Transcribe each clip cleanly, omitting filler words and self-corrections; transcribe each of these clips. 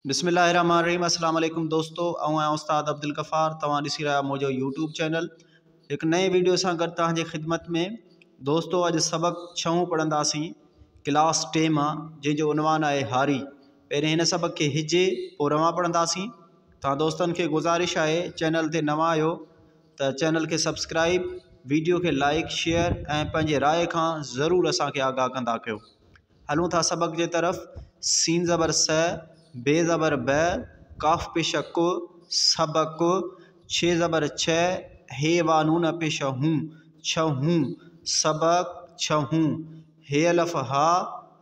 बिस्मिल्लाहिर्रहमानिर्रहीम। अस्सलाम वालेकुम दोस्तों, आऊँ आहियां उस्ताद अब्दुल गफ़ार। तव्हां ॾिसी रहिया मुंहिंजो यूट्यूब चैनल एक नए वीडियो सां गॾु तव्हांजे ख़िदमत में। दोस्तों, अॼु सबक़ 6 पढ़ंदासीं क्लास 10 मां, जंहिंजो उनवान आहे हारी। पहिरें हिन सबक़ खे हिजे पोइ रवां पढ़ंदासीं। तव्हां दोस्तनि खे गुज़ारिश आहे, चैनल ते नवां आहियो त चैनल खे सब्सक्राइब, वीडियो खे लाइक शेयर ऐं पंहिंजे राय खां ज़रूरु असांखे आगाह कंदा कयो। हलूं था सबक़ जे तरफ़। सीन ज़बर स, बे ज़बर ब, काफ पेश कु, सबक, छे ज़बर छ, हे वानून पेश हूँ, छहूँ, सबक, छहूँ, हे अलफ हा,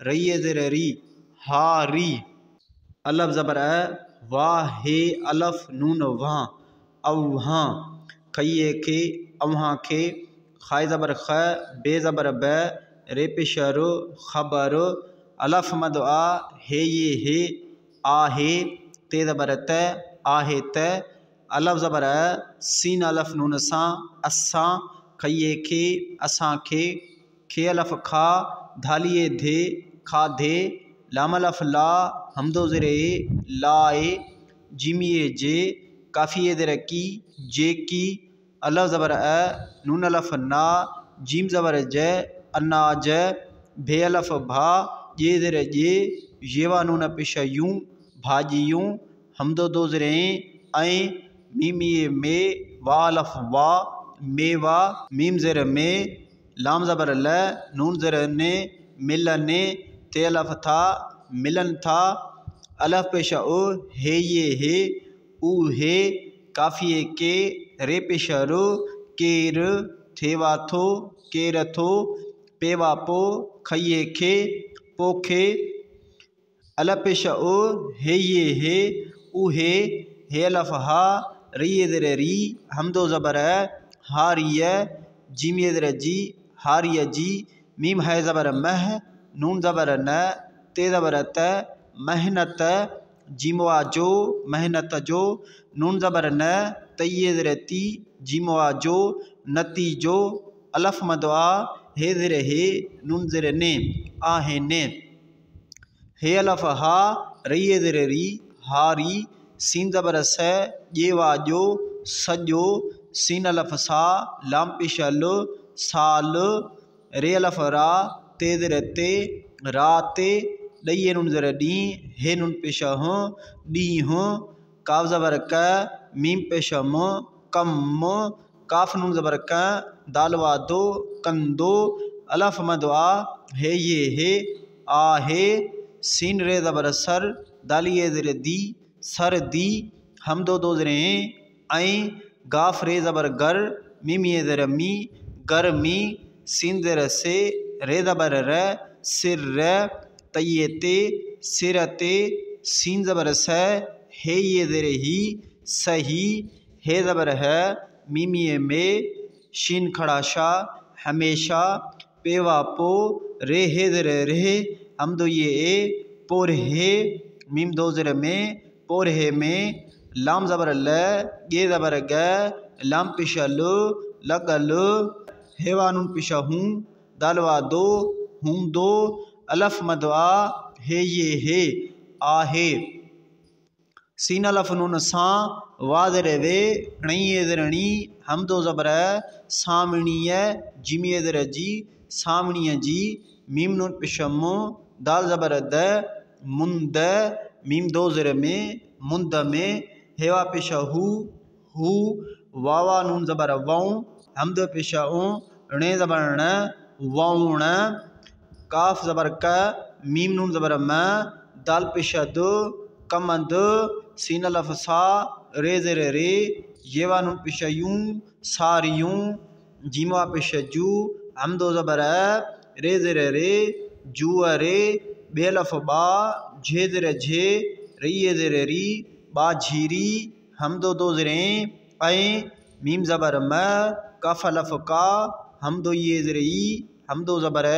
रई ज़ेर री, हारी, अलफ ज़बर अ, वाह हे अलफ नून वां, अवहां, खइए के, अवहां के, खाए ज़बर ख, बे ज़बर ब, रे पेश रो, खबर, अलफ मद आ, हे ये हे, आहे, ते ज़बर त, आहे त, अलफ ज़बर अ, सीन अलफ नून सां, असां, खइए खे, असां खे अलफ खा, धालिए धे, खाधे, लाम अलफ ला, हमदो ज़ेर ए, लाए, जीमिए जे, काफ़िए ज़ेर की, जे की, अलफ ज़बर अ, नून अलफ ना, जीम ज़बर ज, अनाज, भे अलफ भा, जे ज़ेर जे, येवा नून पेश यूं, भाजियूं, हमदो दो ज़ेर ऐं, मीमिए में, वा अलफ वा, मेवा, मीम ज़ेर में, लाम ज़बर ल, नून ज़ेर ने, मिलने, ते अलफ था, मिलन था, अलफ पेश ओ, हे ये हे, ऊ हे, काफ़िए के, रे पेश रो, केर, थेवा थो, केर थो, पेवा पो, खइए खे, पोखे, अलफ पेश ओ, हे ये हे, ऊ हे अलफ हा, रई ज़ेर री, हमदो ज़बर हारिय, जीमिए ज़ेर जी, हारिय जी, मीम है ज़बर मह, नून ज़बर न, ते ज़बर त, मेहनत, जीमवा जो, मेहनत जो, नून ज़बर न, तइए ज़ेर ती, जीमवा जो, नतीजो, अलफ मदवा, हे ज़ेर हे, नून ज़ेर ने, आहे ने, हे अलफ हा, रई ज़ेर री, हारी, सीन ज़बर स, येवा जो, सजो, सीन अलफ सा, लाम पेश लो, साल, रे अलफ रा, ते ज़ेर ते, राते, ॾइए नून ज़ेर डी, हे नून पेश ह, ॾींहुं, काफ ज़बर क, मीम पेश म, कम, काफ नून ज़बर क, दालवा दो, कंदो, अलफ मदवा, हे ये हे, आहे, सीन रे ज़बर सर, दालिए ज़ेर दी, सर दी, हमदो दो ज़ेर ऐं, गाफ रे ज़बर गर, मीमिए ज़ेर मी, गर्मी, सीन ज़ेर से, रे ज़बर र, सिर र, तइए ते, सिर ते, सीन ज़बर स, हे ये ज़ेर ही, सही, हे ज़बर है, मीमिए में, शीन खड़ा शा, हमेशा, पेवा पो, रे हे ज़ेर रे, हमदो ये ए, पोरहे, मीम दो ज़ेर में, पोरहे में, लाम ज़बर ल, गे ज़बर ग, लाम पेश लो, लगल, हेवा नून पेश हूँ, दालवा दो, हूँ दो, अलफ मदवा, हे ये हे, आहे, सीन अलफ नून सां, वा ज़ेर वे, णइए ज़ेर णी, हमदो ज़बर सामणीय, जीमिए ज़ेर जी, सामणीय जी, मीम नून पेश मु, दाल ज़बर द, मुंद, मीम दो ज़ेर में, मुंद में, हेवा पेश हू, वावा नून ज़बर वऊं, हमदो पेश ऊं, णे ज़बर ण, वऊण, काफ ज़बर क, मीम नून ज़बर म, दाल पेश दो, कमंद, सीन अलफ सा, रे ज़ेर रे, येवा नून पेश यूं, सारियूं, जीमवा पेश जू, हमदो ज़बर रे ज़ेर रे, जूअरे, बे अलफ बा, झे ज़ेर झे, रई ज़ेर री, बाझीरी, हमदो दो ज़ेर ऐं, मीम ज़बर म, कफ अलफ का, हमदो ये ज़ेर ई, हमदो ज़बर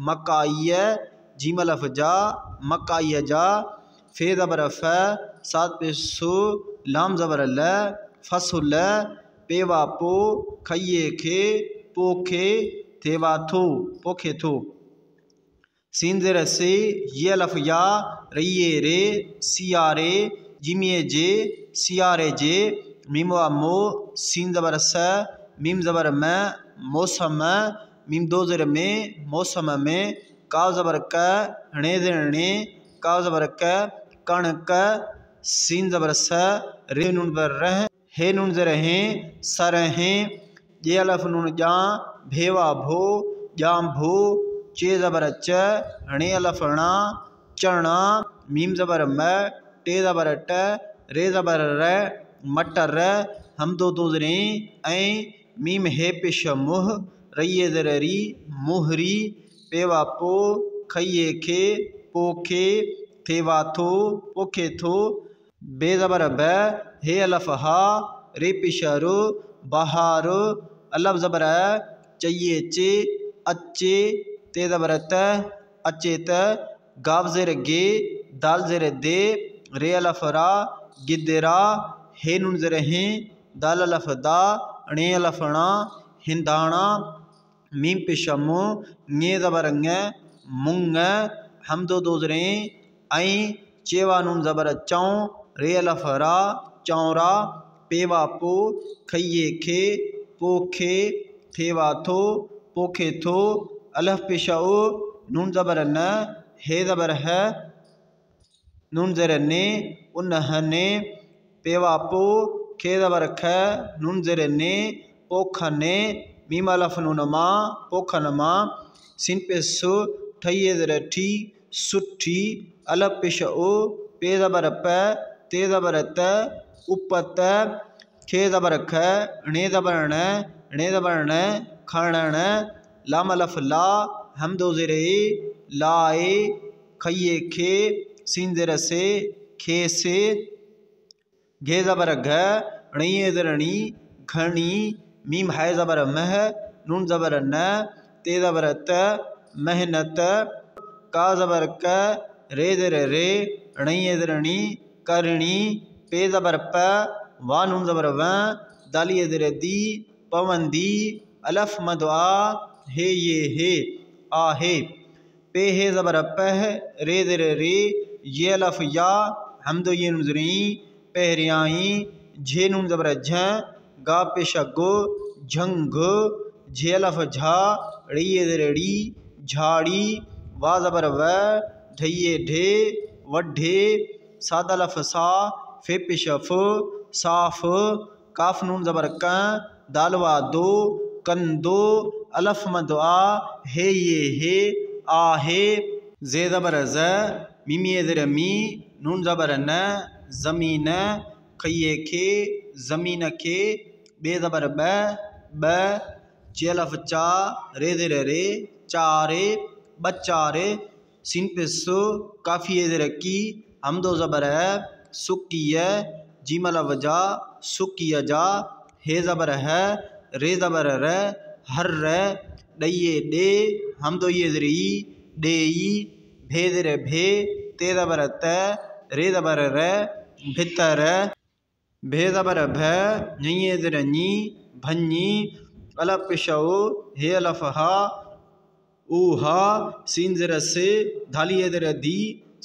मकाइय, जीम अलफ जा, मकाइय जा, फे ज़बर फ, सात पेश सो, लाम ज़बर ल, फसुल, पेवा पो, खइए खे, पोखे, थेवा थो, पोखे थो, सीन ज़ेर से ये लफ या रइये रे सियारे जिमिए जे सियारे जे मीम वा मो सीन ज़बर स मीम ज़बर में मौसम मीम दो ज़ेर में मौसम में काव ज़बर क णे ज़ेर णे काव ज़बर क कण क सीन ज़बर स रे नून ज़बर रह हे नून ज़ेर हैं सर हैं ये अलफ नून जा भेवा भो जाम भो चे ज़बर च णे अलफ णा चना मीम ज़बर म टे ज़बर ट रे ज़बर र मटर हम दो ज़रे ऐं मीम हे पेश मुह रइये ज़र री मुहरी पेवा पो खइये खे पोखे थेवा थो पोखे थो बे ज़बर ब हे अलफ हा रे पेश रो बहार अलफ ज़बर चाहिए चे अच्छे ते ज़बर त अच्छे त गाव ज़ेर गे दाल ज़ेर दे रे अलफ रा गिदरा हे नून ज़ेर हैं दाल अलफ दा णे अलफ णा हिंदाणा मीम पेशमो ङे ज़बर ङ मुंग हम दो ज़रे ऐं चेवा नून ज़बर चौं रे अलफ रा चौरा पेवा पो खइये खे पोखे थेवा थो पोखे थो अलफ पेशा ओ नून ज़बर न हे ज़बर है नून ज़ेर ने उन हने पेवा पो खे ज़बर ख नून ज़ेर ने पोखने मीम अलफ नून मां पोखन मां सिन पेसो ठइये ज़ेर ठी सुठी अलफ पेश ओ पे ज़बर प ते ज़बर त उपत खे ज़बर ख णे ज़बर णे ज़बर न खणण लाम अलफ ला हम दो ज़ेरे लाए खइये खे सीन ज़ेर से खे से घे ज़बर घ णइये ज़ेर णी घणी मीम हाय ज़बर मह नून ज़बर न ते ज़बर त मेहनत का ज़बर क रे ज़ेर रे णइये ज़ेर णी करणी पे ज़बर प वा नून ज़बर व दालिये ज़ेर दी पवंदी अलफ मदआ हे ये हे आहे पे हे ज़बर पह रे ज़ेर रे ये अलफ या हम दो ये नून ज़री पहरियाई झे नून ज़बर झ गा पेशा गो झंग झे अलफ झा ड़िये ज़ेर ड़ी झाड़ी वा ज़बर व ढइये ढे वढे सादा लफ सा फे पेशफ साफ काफ नून ज़बर क दालवा दो कंदो अलफ मदआ हे ये हे आहे जे ज़बर ज़ मीमिए ज़ेर मी नून ज़बर न ज़मीन खइये खे ज़मीन खे बे ज़बर ब चे अलफ चा रे ज़ेर रे चारे बचारे सिन पेसो काफ़िए ज़ेर की हम दो ज़बर सुकिय जीम अलफ जा सुकिय जा हे ज़बर है रे ज़बर र हर ड़इये डे हम दो ये ज़री डेई भे ज़ेर भे ते ज़बर त रे ज़बर र भितर भे ज़बर भ ञइये ज़ेर ञी भञी अलफ पेशो हे अलफ हा ऊहा सीन ज़ेर से धालिये ज़ेर दी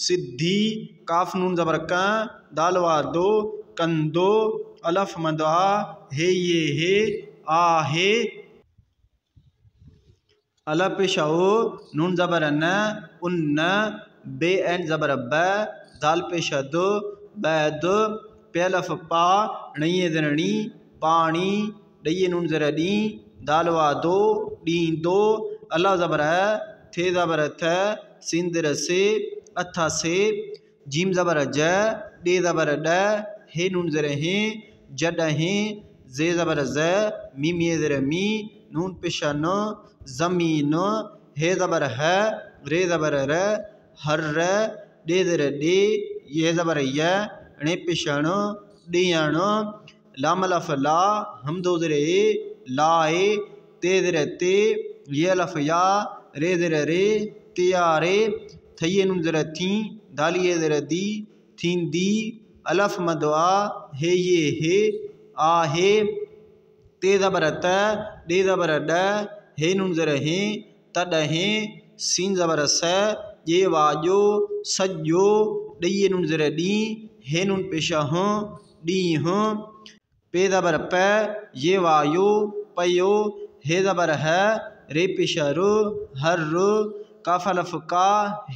सिद्धि काफ नून ज़बर क दालवा दो कंदो अलफ मदआ हे ये हे आहे अलफ पेशा ओ नून ज़बर न उन्न बे एन ज़बर ब दाल पेशा दो बैद पे अलफ पा णइये ज़ेर णी पानी ड़इये नून ज़ेर डी दालवा दो डी दो अल्लाह ज़बर थे ज़बर थ सीन ज़ेर से अथा से जीम ज़बर ज डे ज़बर ड हे नून ज़ेर हैं जडहें जे ज़बर ज़ मीमिए ज़ेर मी नून पेशा न ज़मीन हे ज़बर है रे ज़बर र हर डे ज़ेर डे ये ज़बर य णे पेशण ॾियण लाम अलफ ला हम दो ज़ेर लाए ते ज़ेर ते ये अलफ या रे ज़ेर रे त्यारे थइये नून ज़ेर थी दालिये ज़ेर दी थींदी अलफ मदआ हे ये हे आहे ते ज़बर त डे ज़बर ड हे नून ज़ेर हैं तॾहें सीन ज़बर स ये वाजो सजो ॾिये नून ज़र डी हे नून पेशा हूँ ॾींह पे ज़बर प ये वायो पयो हे ज़बर है रे पेशा रो हर रो काफ अलफ का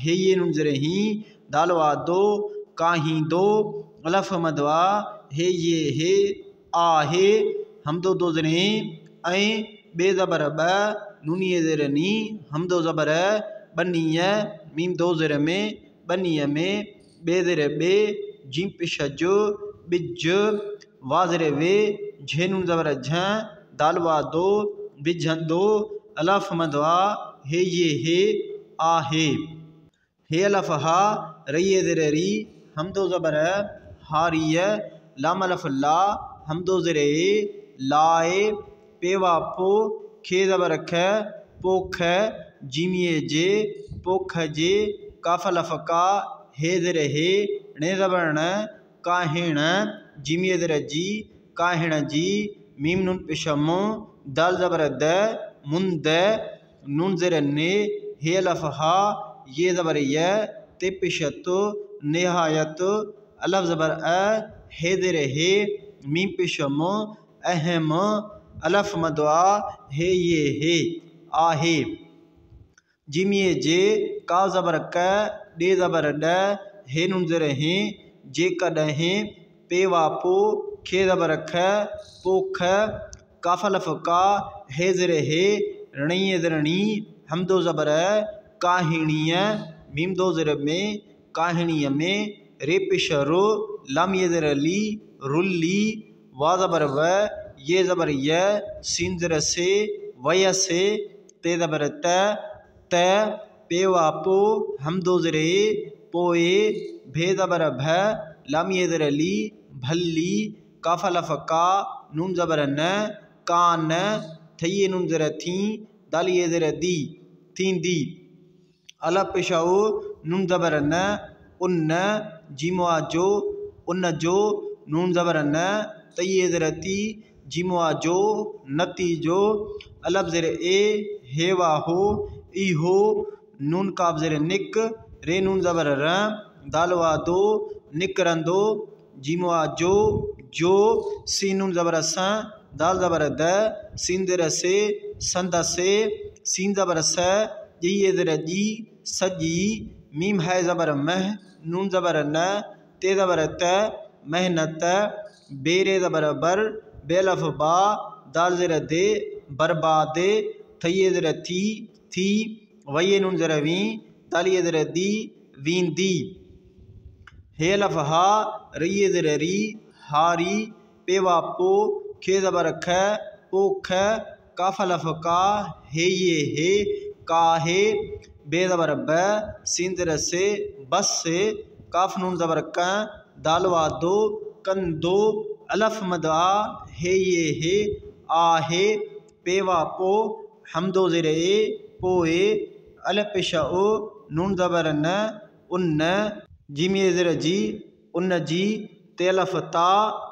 हे ये नून ज़र ही दाल वादो काही दो अलफ मदवा हे ये हे आहे हमदो दो ज़रे ऐं बे ज़बर ब नूनिये ज़र नी हमदो ज़बर बनीय मीम दो ज़र में बनीय में बे ज़र बे जीम पेशा जो बिज वाज़रे वे झेनून ज़बर झ दालवा दो बिझन दो अलफ मदवा हे ये हे आहे हे अलफ हा रये ज़र री हमदो ज़बर हारिय लाम अलफ ला हमदो ज़र लाए पेवा पो खे ज़बर ख पोख जीमिए जे पोख जे काफ अलफ का हे ज़र हे णे ज़बर न काहिण जीमिए ज़र जी काहिण जी मीम नून पेशमो दाल ज़बर द मुंद नून ज़र ने हे अलफ हा ये ज़बर य ते पेशतो निहायत अलफ ज़बर हे ज़र हे मीम पेशमो अहम अलफ मदवा हे ये हे आहे जिमिए जे का ज़बर क डे ज़बर ड हे नून ज़र हे जे कॾहिं पेवा पो खे ज़बर ख पोख काफ अलफ का हे ज़र हे रणीय ज़रणी हमदो ज़बर काहिणीय मीम दो ज़र में काहिणीय में रे पेश रो लाम ये ज़र ली रुल्ली वा ज़बर व ये ज़बर य सीन ज़र से वय से ते ज़बर त पेवा पो हमदो ज़रे पोए भे ज़बर भ लाम ये ज़र ली भल्ली काफ अलफ का नून ज़बर न कान थये नून ज़र थी दाल ये ज़र दी थींदी अलफ पेशाओ नून ज़बर न उन्न जीमवा जो उन्न जो नून ज़बर न तये ज़र ती जीमवा जो नती जो अलफ ज़र ए हेवा हो ई हो नून काफ ज़र निक रे नून ज़बर र दालवा दो निकरंदो जीमवा जो सीन नून ज़बर स दाल ज़बर द सीन ज़र से संद से सीन ज़बर स ये ज़र जी सजी मीम है ज़बर मह नून ज़बर न ते ज़बर त मेहनत बेरे ज़बर बर बेलफ बा दाल ज़र दे बर्बादे थये ज़र थी वये नून ज़र वी दालिये ज़र दी वींदी हे अलफ हा रये ज़र री हारी पेवा पो खे ज़बर ख पोख काफ अलफ का हे ये हे काहे बे ज़बर ब सीन ज़र से बस से काफ नून ज़बर क दालवा दो कंदो अलफ मदवा हे ये हे आहे पेवा पो हमदो ज़र पोए अलफ पेशा ओ नून ज़बर न उन्न जीमिए ज़र जी उन्न जी ते अलफ ता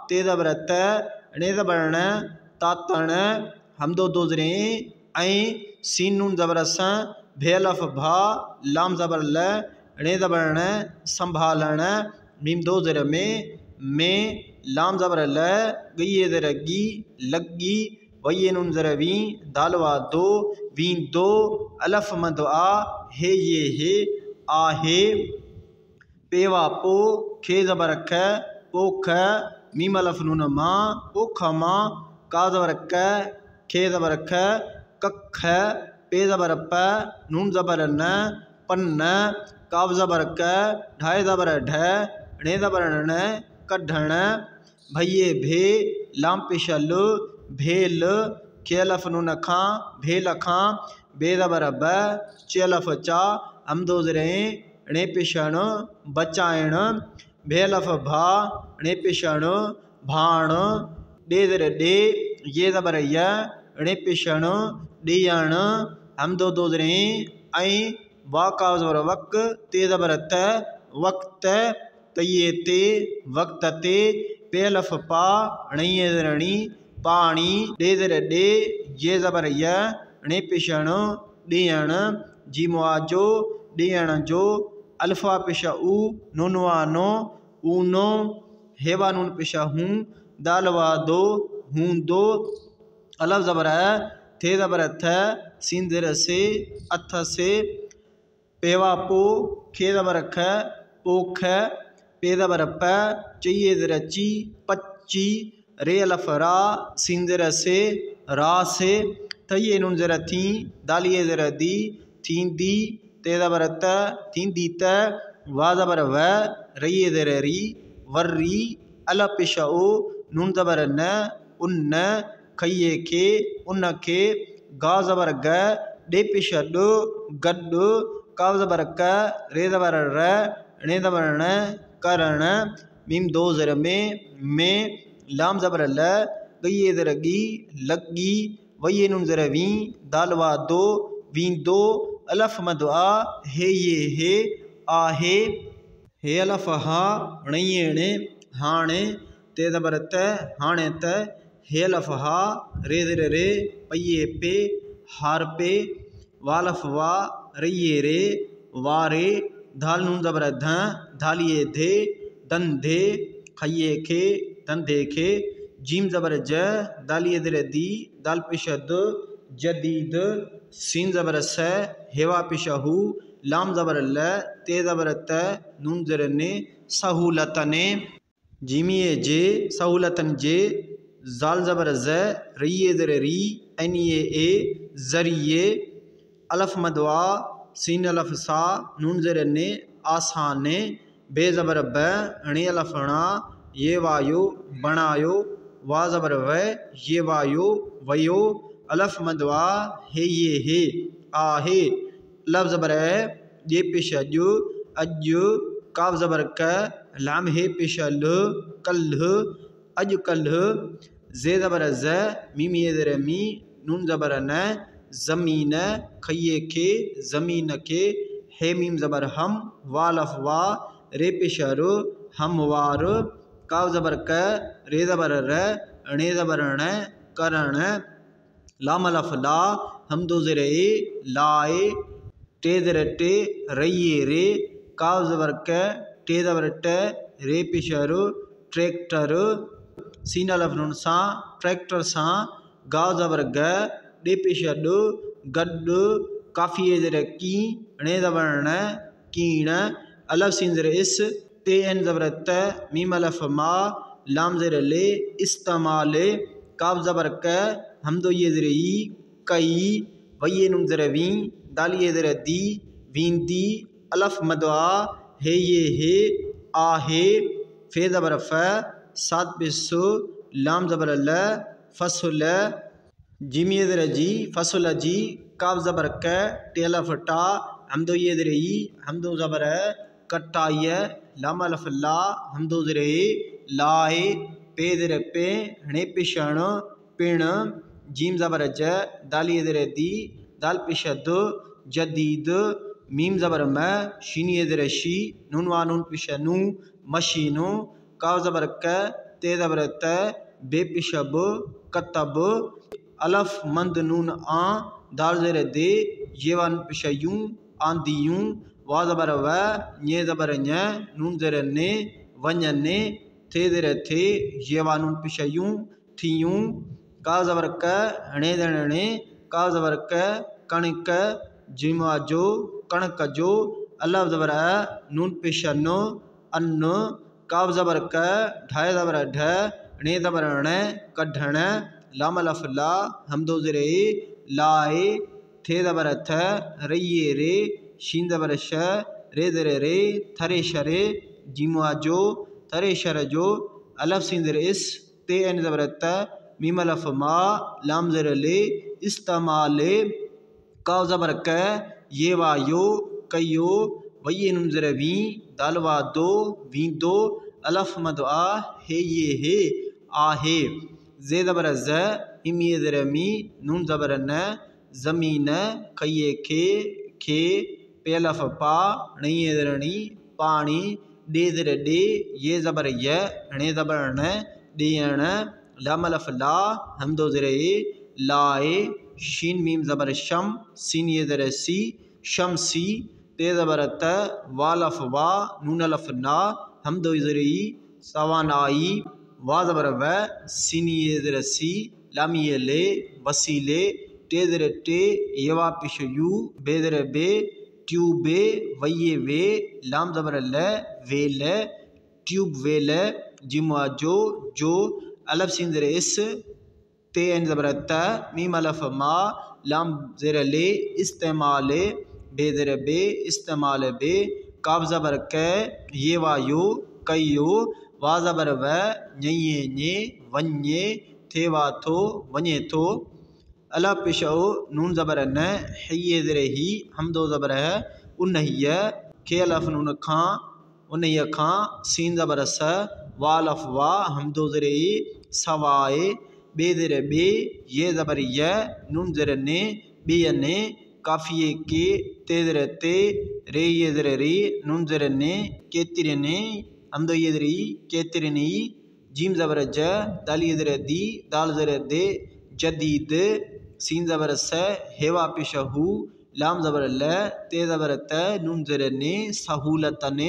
ते ज़बर त णे ज़बर न तातण हमदो दो ज़रे ऐं सीन नून ज़बर स भे अलफ भा लाम ज़बर ल णे ज़बर न संभालण मीम दो ज़र में लाम ज़बर ल गये ज़र गी लगी वये नून ज़र वी दालवा दो वी दो अलफ मदवा हे ये हे आहे पेवा पो खे ज़बर ख पोख मीम अलफ नून मां पोख मां का ज़बर क खे ज़बर ख कख पे ज़बर प नून ज़बर न पन्न काव ज़बर क ढाई ज़बर ढ णे ज़बर न कढ़ण भैये भे लाम पेशल भेल खे अलफ नून खां भेल खां बे ज़बर ब चे अलफ चा हमदो ज़रे णे पेशण बचाइण भे अलफ भा णे पेशण भाण डे ज़र डे ये ज़बर य णे पेशण ॾियण हमदो दो ज़रे ऐं वाका ज़बर वक ते ज़बर त वक्त तये ते वक्त ते पे अलफ पा णये ज़रणी पाणी डे ज़र डे ये ज़बर य णे पेशण ॾियण जीमवा जो ॾियण जो अल्फा पेशा ऊ नूनवा नो ऊनो हेवा नून पेशा हूँ दालवा दो हूँ दो अलफ ज़बर थे ज़बर थ सीन ज़ेर से अथ से पेवा पो खे ज़बर ख पोख पे ज़बर प चाहिए ज़ेर ची पच्ची रे अलफ रा सीन ज़ेर से रा से तये नून ज़ेर थी दालिए ज़ेर दी थींदी ते ज़बर त थींदी त वा ज़बर व रइए ज़ेर री वर्री अलफ पेशा ओ नून ज़बर न उन खइए खे उन के गा ज़बर ग डे पेशा डो गड काव ज़बर क रे ज़बर र णे ज़बर न करण मीम दो ज़र में लाम ज़बर ल गइए ज़र गी लगी वये नून ज़र वी दालवा दो वी दो अलफ मद आ हे ये हे आहे हे अलफ हा णये हाणे ते ज़बर त हाणे त हे अलफ हा रे ज़र रे पये पे हार पे वालफ वा रइए रे वारे धाल नून ज़बर ध धालिए धे धंधे खइए खे धंधे खे जीम ज़बर ज दालिए ज़र दी दाल पेशा द जदीद सीन ज़बर स हेवा पेशा हु लाम ज़बर ल ते ज़बर त नून ज़र ने सहूलतने जीमिए जे सहूलतन जे जाल ज़बर ज रइए ज़र री एनिए ए ज़रिए अलफ मदवा सीन अलफ सा नून ज़र ने आसाने बे ज़बर ब णे अलफ णा ये वायो बनायो वा ज़बर व ये वायो वयो अलफ मदवा हे ये हे आहे लफ ज़बर ये पेशा जो अज काव ज़बर क लाम हे पेशा ल कल अज कल जे ज़बर ज मीम ये ज़र मी नून ज़बर न ज़मीन खइए के ज़मीन के हे मीम ज़बर हम वालफ वा रे पेशा रो हम वार काव ज़बर क रे ज़बर र णे ज़बर न करण लाम अलफ ला हम दो ज़र ए लाए टे ज़र टे रइए रे काव ज़बर क टे ज़बर ट रे पेशा रो ट्रैक्टर सीन अलफ नून सा ट्रैक्टर सा गाव ज़बर ग डे पेशा डो गड काफ़िए ज़र की णे ज़बर न कीण अलफ सीन ज़र इस ते एन ज़बर त मीम अलफ मा लाम ज़र ले इस्तेमाले काव ज़बर क हम दो ये ज़र ई कई वये नून ज़र वी दालिए ज़र दी वींदी अलफ मदवा हे ये हे आहे फे ज़बर फ सात पेसो लाम ज़बर ल फसल जीमिए ज़र जी फसल जी काव ज़बर क टे अलफ टा हम दो ये ज़र ई हम दो ज़बर कटाइए लाम अलफ ला हम दो ज़र लाए पे ज़र पे णे पेशण पिण जीम ज़बर ज दालिए ज़र दी दाल पेशा दो जदीद मीम ज़बर म शीनिए ज़र शी नून वा नून पेशा नू मशीनो काव ज़बर क ते ज़बर त बे पेशा ब कतब अलफ मंद नून आ दाल ज़र दे ये वा नून पेशा यूं आंदी यूं वा ज़बर व ये ज़बर न नून ज़र ने वञने थे ज़र थे ये वा नून पेशा यूं थियूं का ज़बर क णे ज़र ने का ज़बर क कणक जिमा जो कणक जो अलफ ज़बर नून पेशा नो अन्न काव ज़बर क ढाए ज़बर ढ णे ज़बर ण कढण लाम अलफ ला हम दो ज़र लाए थे ज़बर थ रइए रे शीन ज़बर श रे ज़र रे थरे शरे जीमा जो थरे शर जो अलफ सीन ज़र इस ते एन ज़बर त मीम अलफ मा लाम ज़र ले इस्तेमाले काव ज़बर क ये वायो कयो वये नून ज़र वी दालवा दो वी दो अलफ मद आ हे ये हे आहे जे ज़बर ज इमिए ज़र मी नून ज़बर न ज़मीन खइए खे पे अलफ पा णइए ज़र णी पानी डे ज़र डे ये ज़बर य णे ज़बर न ॾियण लाम अलफ ला हम दो ज़र लाए शीन मीम ज़बर शम सीन ये ज़र सी शमसी ते ज़बर त वालफ वा नून अलफ ना हमदो ज़री सवानाई वा ज़बर व सीनी ज़र सी लामी ले वसीले टे ज़र टे यवा पिश यू बे ज़र बे ट्यूबे वये वे लाम ज़बर ल वेल ट्यूब वेल जिमा जो अलफ सीन ज़र इस ते एन ज़बर त मीम अलफ मा लाम ज़र ले इस्तेमाल बे ज़र बे इस्तेमाल बे काब ज़बर क ये वायो कयो वा ज़बर व ञे ञे वन्ये थे वा थो वञे थो अला पेशो नून ज़बर न हिये ज़र ही हमदो ज़बर है उन्हिय खे अलफ नून खां उन्हिय खां सीन ज़बर स वालफ वा हमदो ज़र सवाए बे ज़र बे ये ज़बर य नून ज़र ने बेयने काफिए के ते ज़र ते रे ये ज़र रे नून ज़र ने केतिरे ने हमदो ये ज़री केतिरे ने जीम ज़बर ज दाल ये ज़र दी दाल ज़र दे जदीद सीन ज़बर स हेवा पिशहू लाम ज़बर ल ते ज़बर त नून ज़र ने सहूलतन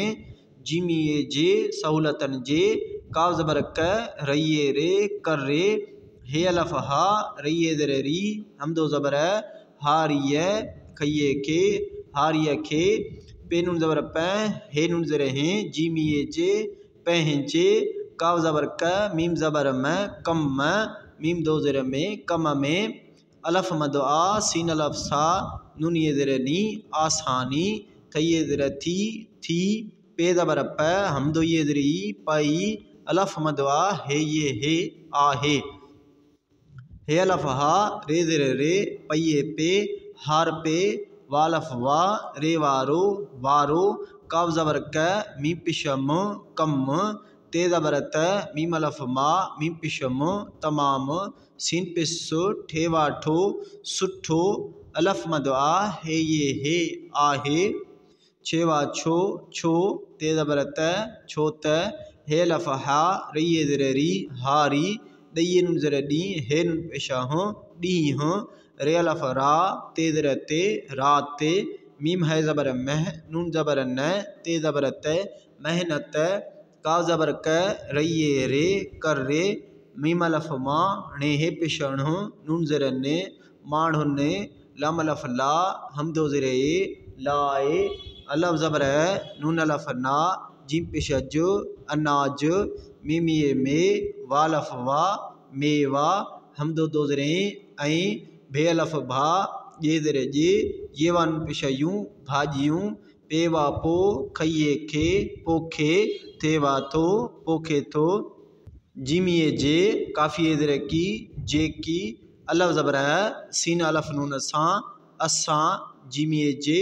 जिमी जे सहूलतन जे काव ज़बर क रये रे कर रे हे अलफ हा रये ज़र री हमदो ज़बर हारिय खये के हारिय खे पे नून ज़बर प हे नून ज़र हैं जिमी जे पहचे काव ज़बर क मीम ज़बर में कम मीम दो ज़र में कम में अलफ मद आ सीन अलफ सा नून ये ज़र नी आसानी थये ज़र थी पे ज़बर प हमदो ये ज़री पाई अलफ मद आ हे ये हे आहे हे अलफ हा रे ज़र रे पये पे हार पे वालफ वा रे वारो वारो काव ज़बर क मीम पिशम कम ते ज़बर त मीम अलफ मा मीम पिशम तमाम सीन पिस ठेवा ठो सुठो अलफ मद आ हे ये हे आहे छेवा छो ते ज़बर त छो त हे अलफ हा रये ज़र री हारी दये नून ज़र डी हे नून पेशाह ॾींह रे अलफ रा ते ज़र ते रात मीम है ज़बर मह नून ज़बर न ते ज़बर त मेहनत काव ज़बर क रये रे कर रे मीम अलफ मा ने हे पिशण नून ज़र ने माण्हु ने लाम अलफ ला हमदो ज़र लाए अलफ ज़बर नून अलफ ना जिम पिशज अनाज मीमिए में वालफ वा मेवा हमदो दो ज़रे ऐं भे अलफ भा ये ज़र जे ये वन पिशयूं भाजियूं पेवा पो खये खे पोखे थेवा थो पोखे थो जिमिए जे काफ़िए ज़र की जे की अलफ ज़बर है सीन अलफ नून सां असां जिमिए जे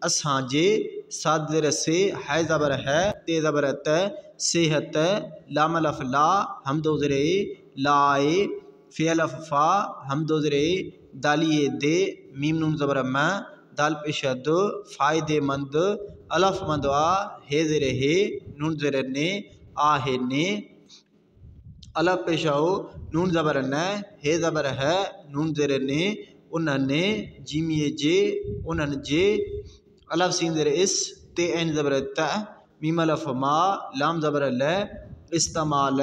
असां जे साद ज़र से है ज़बर है ते ज़बर त सेहत लाम अलफ ला हमदो ज़रे लाए फे अलफ फा हमदो ज़रे दालिए दे मीम नून ज़बर में दाल पेशद फ़ायदेमंद अलफ मंद आ हे ज़रे हे नून ज़रे ने आहे ने अलफ पेशाओ नून ज़बर न हे ज़बर है नून ज़रे ने उन्हने जिमिए जे उन्हन जे अलफ सीन ज़रे इस ते एन ज़बर त मीम अलफ मा लाम ज़बर ल इस्तेमाल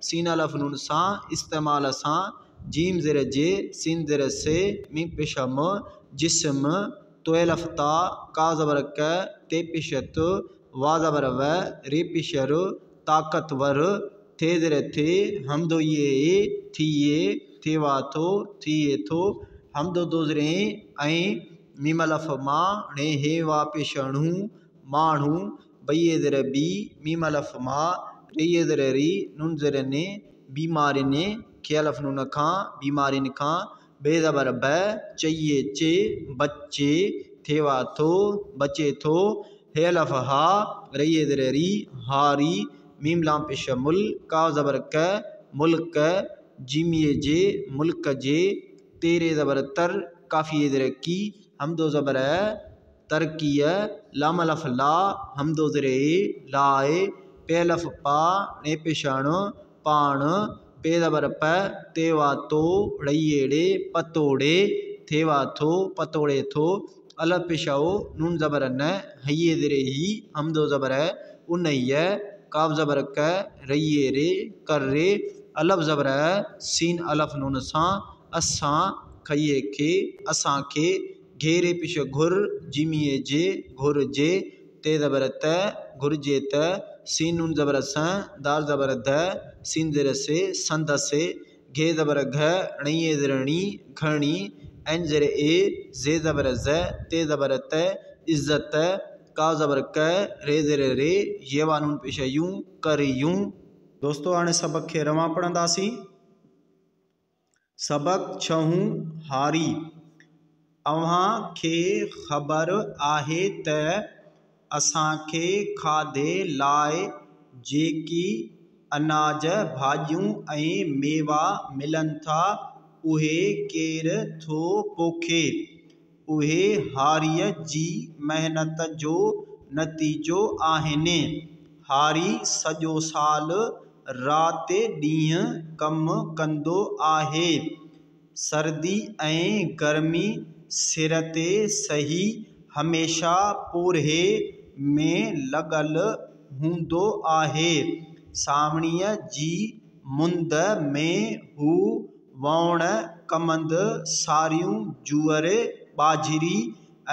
सीन अलफ नून सा इस्तेमाल सा जीम ज़रे जे सीन ज़रे से मीम पेशम जिस्म तो अलफता का ज़बर क ते पिशत वा ज़बर व रे पिशर ताकतवर थे ज़रे थे हमदो ये थिए थेवा थो थिए थो हमदो दो ज़रे ऐं मीम अलफ मा ने हे वा पेशणू माण्हू बये ज़रे बी मीम अलफ मा रे ज़रे री नून ज़रे ने बीमारी ने खे अलफ नून खां बीमारिन खां बे ज़बर ब चाहिए चे बच्चे थेवा थो बचे थो हे अलफ हा रे ज़रे री हारी मीम लाम पेश मुल का ज़बर क मुल्क जिमिए जे मुल्क जे तेरे ज़बर तर काफ़ी ज़रे की हमदो ज़बर तरकीय लाम अलफ ला हमदो ज़रे लाए पे अलफ पा ने पेशाण पाण पे ज़बर प तेवा तो रयेड़े पतोड़े थेवा थो पतोड़े थो अलफ पेश ओ नून ज़बर न हये ज़ेरे ही हमदो ज़बर है उन्नैय काफ ज़बर क रये रे कर रे अलफ ज़बर है सीन अलफ नून सां असां खये खे असां खे घेरे पेश घुर जिमिए जे घुर जे ते ज़बर त घुरजे त सीन नून ज़बर स दाल ज़बर द सीन ज़ेर से संद से घे ज़बर घ णिये ज़रणी घणी एन ज़ेर ए जे ज़बर ज़ ते ज़बर त इज़्ज़त का ज़बर क रे ज़ेर रे येवा नून पेश यूं कर यूं। दोस्तों हाणे सबक खे रवां पढ़ंदासीं। सबक छहूं हारी। अव्हां खे ख़बर आहे त असांखे खाधे लाइ जेकी अनाज भाॼियूं ऐं मेवा मिलनि था उहे केरु थो पोखे। उहे हारीअ जी महिनत जो नतीजो आहिनि। हारी सॼो साल राति ॾींहुं कमु कंदो आहे। सर्दी ऐं गर्मी सिर ते सही हमेशा पोरहे में लॻल हूंदो आहे। सावणीअ जी मुंद में हू वौण कमंद सारियूं जूअर ॿाझिरी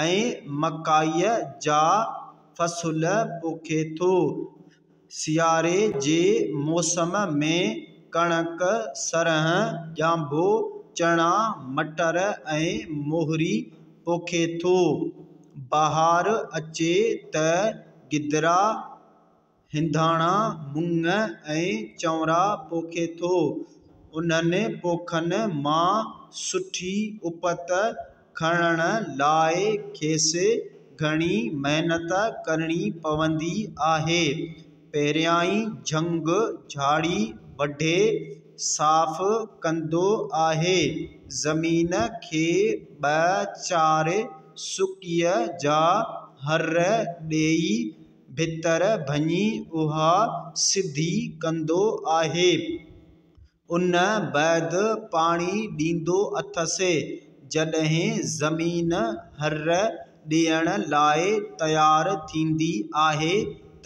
ऐं मकाईअ जा फ़सुल पोखे थो। सियारे जे मौसम में कणक सरह ॼांबो चणा मटर ऐं मोहरी पोखे थो। बहार अचे त गिदरा हिंदाणा मुङ ऐं चवरा पोखे थो। उन्हनि पोखनि मां सुठी उपत खणण लाइ खेसि घणी महिनत करणी पवंदी आहे। पहिरियां ई झंग झाड़ी वढे साफ़ कंदो आहे। ज़मीन खे 2-4 सुकीअ जा हर ॾेई भितर भञी उहा सिधी कंदो आहे। उन बैदि पाणी ॾींदो अथसि। जॾहिं ज़मीन हर ॾियण लाइ तयारु थींदी आहे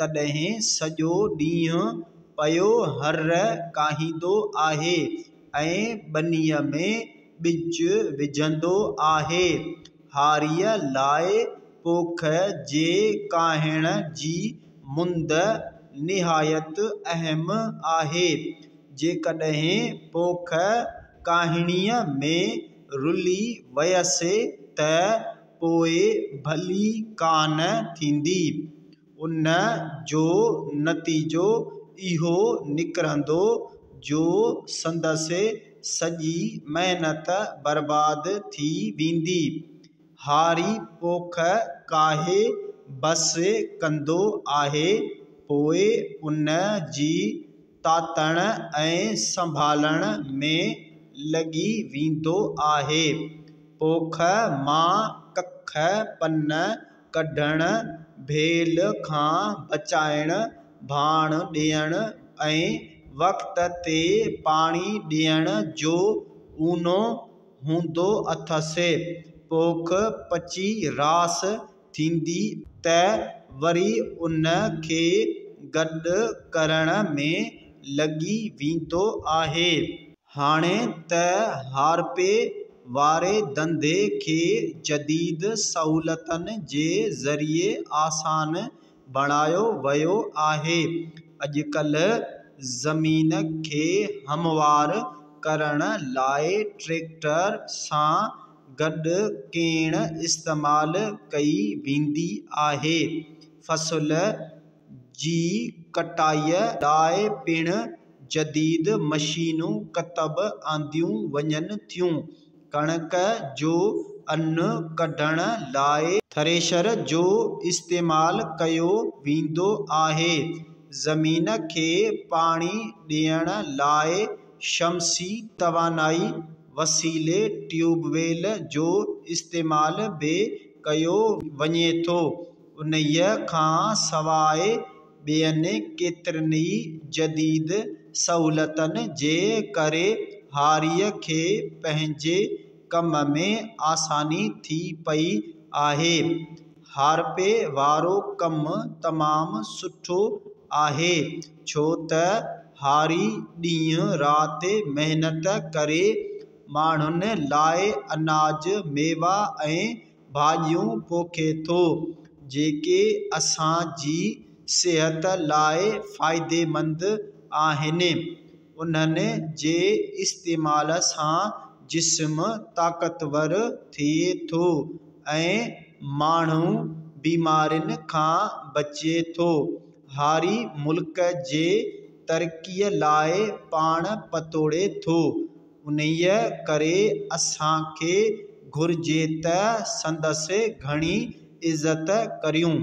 तॾहिं सॼो ॾींहुं पियो हर काहींदो आहे ऐं ॿनीअ में ॿिज विझंदो आहे। हारीअ लाइ पोख जे काहिण जी मुंद निहायत अहम आहे। जेकॾहिं पोख काहिणीअ में रुली वयसि त पोइ भली कान थींदी। उन जो नतीजो इहो निकिरंदो जो संदसि सॼी महिनत बर्बाद थी वेंदी। हारी पोख काहे बस कंदो आहे पोइ उन जी तातण ऐं संभालण में लॻी वेंदो आहे। पोख मां कख पन कढण भेल खां बचाइण भाण ॾियण ऐं वक़्त ते पाणी ॾियण जो ऊनो हूंदो अथसि। पोख पची रास थींदी त वरी उन खे गॾु करण में लॻी वेंदो आहे। हाणे त हारपे वारे धंधे खे जदीद सहूलतनि जे ज़रिए आसान बणायो वियो आहे। अॼुकल्ह ज़मीन खे हमवार करण लाइ ट्रैक्टर सां गॾु केण इस्तेमालु कई वेंदी आहे। फ़सुल जी कटाईअ लाइ पिणु जदीद मशीनूं कतब आंदियूं वञनि थियूं। कणक जो अन्न कढण लाइ थ्रेशर जो इस्तेमालु कयो वेंदो आहे। ज़मीन खे पाणी ॾियण लाइ शमसी तवानाई वसीले ट्यूबवेल जो इस्तेमालु बि कयो वञे थो। उन्हीअ खां सवाइ ॿियनि केतिरनि ई जदीद सहूलतनि जे करे हारीअ खे पंहिंजे कम में आसानी थी पई आहे। हारपे वारो कमु तमामु सुठो आहे, छो त हारी ॾींहुं राति महिनत करे माण्हुनि लाइ अनाज, मेवा ऐं भाॼियूं पोखे थो, जेके असांजी सिहत लाइ फ़ाइदेमंद आहिनि। उन्हनि जे इस्तेमाल सां जिस्म ताक़तवर थिए थो ऐं माण्हू बीमारियुनि खां बचे थो। हारी मुल्क जे तरक़ीअ लाइ पाण पतोड़े थो, उन्हीअ करे असांखे घुर्जे त संदसि घणी इज़त करियूं।